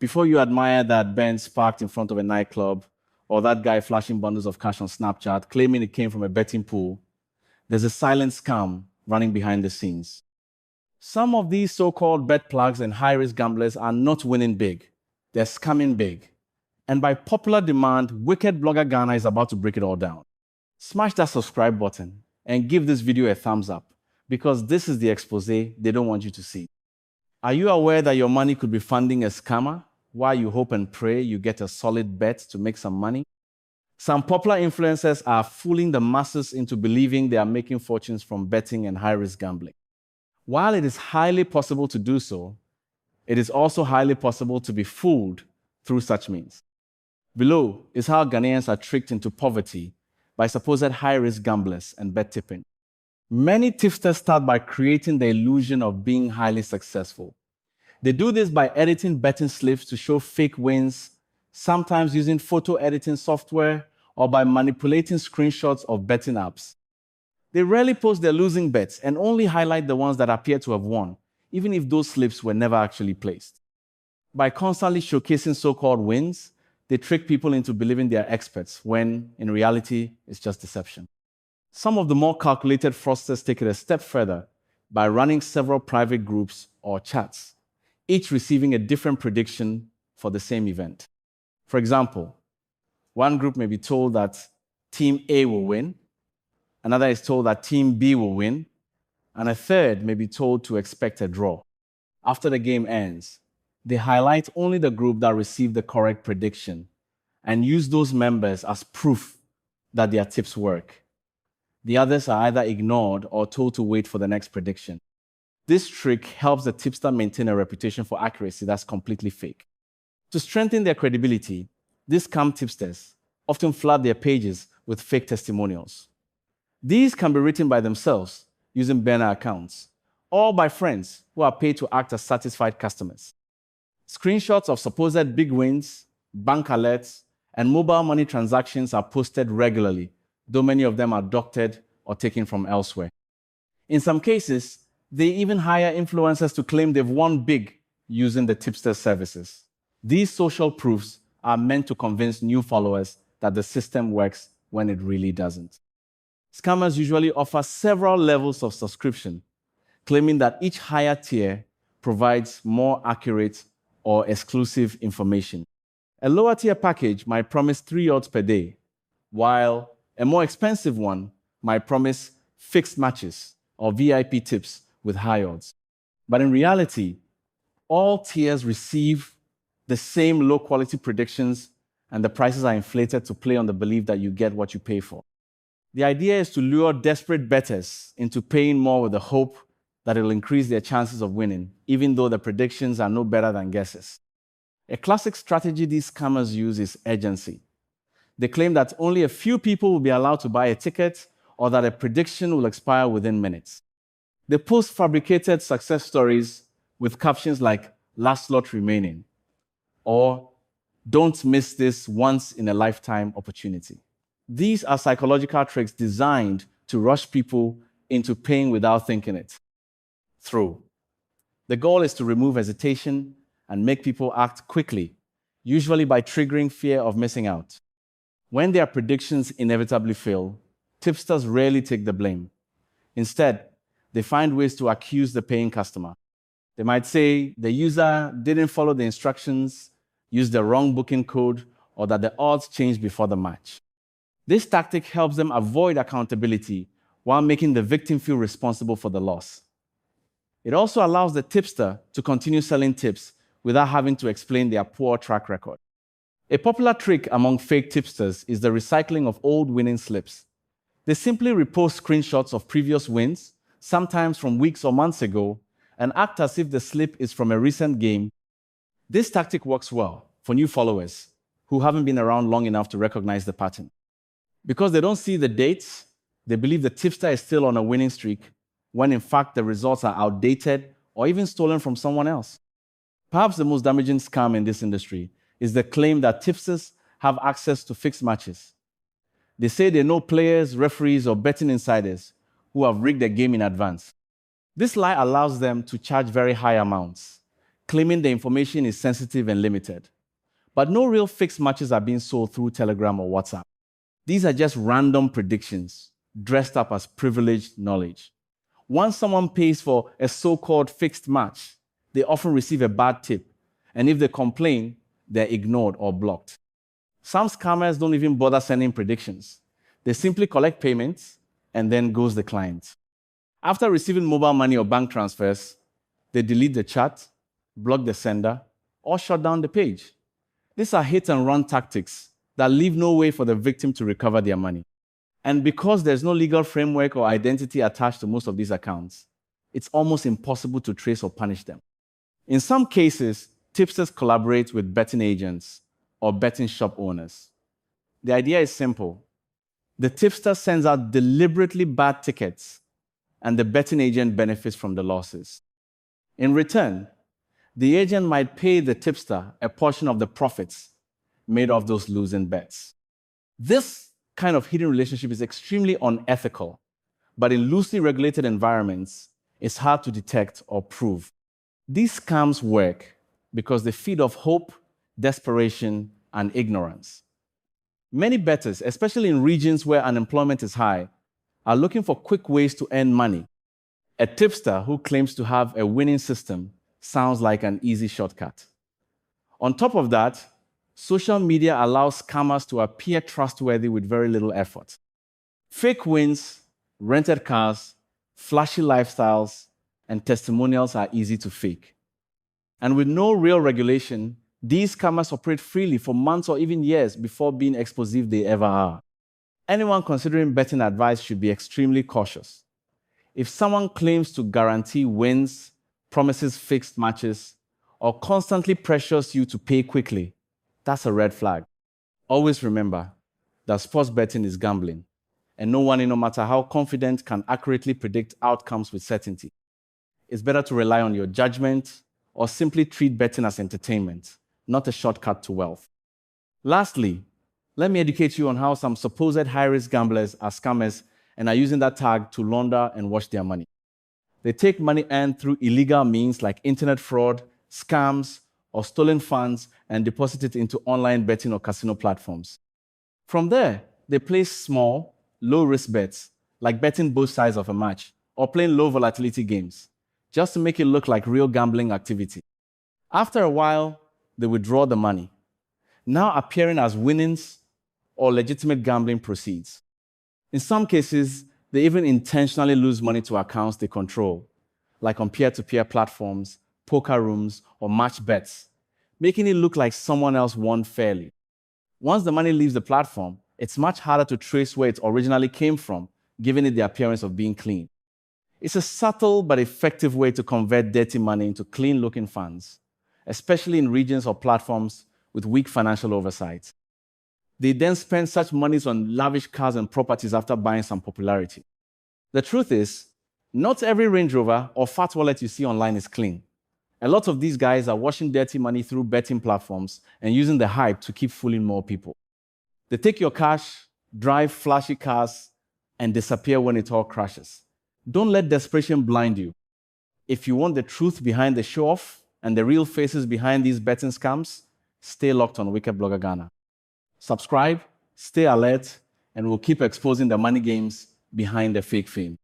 Before you admire that Benz parked in front of a nightclub or that guy flashing bundles of cash on Snapchat claiming it came from a betting pool, there's a silent scam running behind the scenes. Some of these so-called bet plugs and high-risk gamblers are not winning big. They're scamming big. And by popular demand, Wicked Blogger Ghana is about to break it all down. Smash that subscribe button and give this video a thumbs up, because this is the expose they don't want you to see. Are you aware that your money could be funding a scammer while you hope and pray you get a solid bet to make some money? Some popular influencers are fooling the masses into believing they are making fortunes from betting and high-risk gambling. While it is highly possible to do so, it is also highly possible to be fooled through such means. Below is how Ghanaians are tricked into poverty by supposed high-risk gamblers and bet tipping. Many tipsters start by creating the illusion of being highly successful. They do this by editing betting slips to show fake wins, sometimes using photo editing software, or by manipulating screenshots of betting apps. They rarely post their losing bets and only highlight the ones that appear to have won, even if those slips were never actually placed. By constantly showcasing so-called wins, they trick people into believing they are experts, when in reality, it's just deception. Some of the more calculated fraudsters take it a step further by running several private groups or chats, each receiving a different prediction for the same event. For example, one group may be told that Team A will win, another is told that Team B will win, and a third may be told to expect a draw. After the game ends, they highlight only the group that received the correct prediction and use those members as proof that their tips work. The others are either ignored or told to wait for the next prediction. This trick helps the tipster maintain a reputation for accuracy that's completely fake. To strengthen their credibility, these scam tipsters often flood their pages with fake testimonials. These can be written by themselves using burner accounts, or by friends who are paid to act as satisfied customers. Screenshots of supposed big wins, bank alerts, and mobile money transactions are posted regularly, though many of them are doctored or taken from elsewhere. In some cases, they even hire influencers to claim they've won big using the tipster services. These social proofs are meant to convince new followers that the system works when it really doesn't. Scammers usually offer several levels of subscription, claiming that each higher tier provides more accurate or exclusive information. A lower tier package might promise 3 odds per day, while a more expensive one might promise fixed matches or VIP tips with high odds. But in reality, all tiers receive the same low-quality predictions, and the prices are inflated to play on the belief that you get what you pay for. The idea is to lure desperate bettors into paying more with the hope that it will increase their chances of winning, even though the predictions are no better than guesses. A classic strategy these scammers use is urgency. They claim that only a few people will be allowed to buy a ticket, or that a prediction will expire within minutes. They post fabricated success stories with captions like "last slot remaining" or "don't miss this once-in-a-lifetime opportunity." These are psychological tricks designed to rush people into paying without thinking it through. The goal is to remove hesitation and make people act quickly, usually by triggering fear of missing out. When their predictions inevitably fail, tipsters rarely take the blame. Instead, they find ways to accuse the paying customer. They might say the user didn't follow the instructions, used the wrong booking code, or that the odds changed before the match. This tactic helps them avoid accountability while making the victim feel responsible for the loss. It also allows the tipster to continue selling tips without having to explain their poor track record. A popular trick among fake tipsters is the recycling of old winning slips. They simply repost screenshots of previous wins, sometimes from weeks or months ago, and act as if the slip is from a recent game. This tactic works well for new followers who haven't been around long enough to recognize the pattern. Because they don't see the dates, they believe the tipster is still on a winning streak, when in fact the results are outdated or even stolen from someone else. Perhaps the most damaging scam in this industry is the claim that tipsters have access to fixed matches. They say they know players, referees, or betting insiders who have rigged the game in advance. This lie allows them to charge very high amounts, claiming the information is sensitive and limited. But no real fixed matches are being sold through Telegram or WhatsApp. These are just random predictions dressed up as privileged knowledge. Once someone pays for a so-called fixed match, they often receive a bad tip, and if they complain, they're ignored or blocked. Some scammers don't even bother sending predictions. They simply collect payments and then ghost the client. After receiving mobile money or bank transfers, they delete the chat, block the sender, or shut down the page. These are hit-and-run tactics that leave no way for the victim to recover their money. And because there's no legal framework or identity attached to most of these accounts, it's almost impossible to trace or punish them. In some cases, tipsters collaborate with betting agents or betting shop owners. The idea is simple. The tipster sends out deliberately bad tickets, and the betting agent benefits from the losses. In return, the agent might pay the tipster a portion of the profits made off those losing bets. This kind of hidden relationship is extremely unethical, but in loosely regulated environments, it's hard to detect or prove. These scams work because they feed off hope, desperation, and ignorance. Many bettors, especially in regions where unemployment is high, are looking for quick ways to earn money. A tipster who claims to have a winning system sounds like an easy shortcut. On top of that, social media allows scammers to appear trustworthy with very little effort. Fake wins, rented cars, flashy lifestyles, and testimonials are easy to fake. And with no real regulation, these scammers operate freely for months or even years before being exposed if they ever are. Anyone considering betting advice should be extremely cautious. If someone claims to guarantee wins, promises fixed matches, or constantly pressures you to pay quickly, that's a red flag. Always remember that sports betting is gambling, and no one, no matter how confident, can accurately predict outcomes with certainty. It's better to rely on your judgment or simply treat betting as entertainment, not a shortcut to wealth. Lastly, let me educate you on how some supposed high-risk gamblers are scammers and are using that tag to launder and wash their money. They take money earned through illegal means like internet fraud, scams, or stolen funds and deposit it into online betting or casino platforms. From there, they place small, low-risk bets, like betting both sides of a match or playing low-volatility games, just to make it look like real gambling activity. After a while, they withdraw the money, now appearing as winnings or legitimate gambling proceeds. In some cases, they even intentionally lose money to accounts they control, like on peer-to-peer platforms, poker rooms, or match bets, making it look like someone else won fairly. Once the money leaves the platform, it's much harder to trace where it originally came from, giving it the appearance of being clean. It's a subtle but effective way to convert dirty money into clean-looking funds, especially in regions or platforms with weak financial oversight. They then spend such monies on lavish cars and properties after buying some popularity. The truth is, not every Range Rover or fat wallet you see online is clean. A lot of these guys are washing dirty money through betting platforms and using the hype to keep fooling more people. They take your cash, drive flashy cars, and disappear when it all crashes. Don't let desperation blind you. If you want the truth behind the show-off and the real faces behind these betting scams, stay locked on Wicked Blogger Ghana. Subscribe, stay alert, and we'll keep exposing the money games behind the fake fame.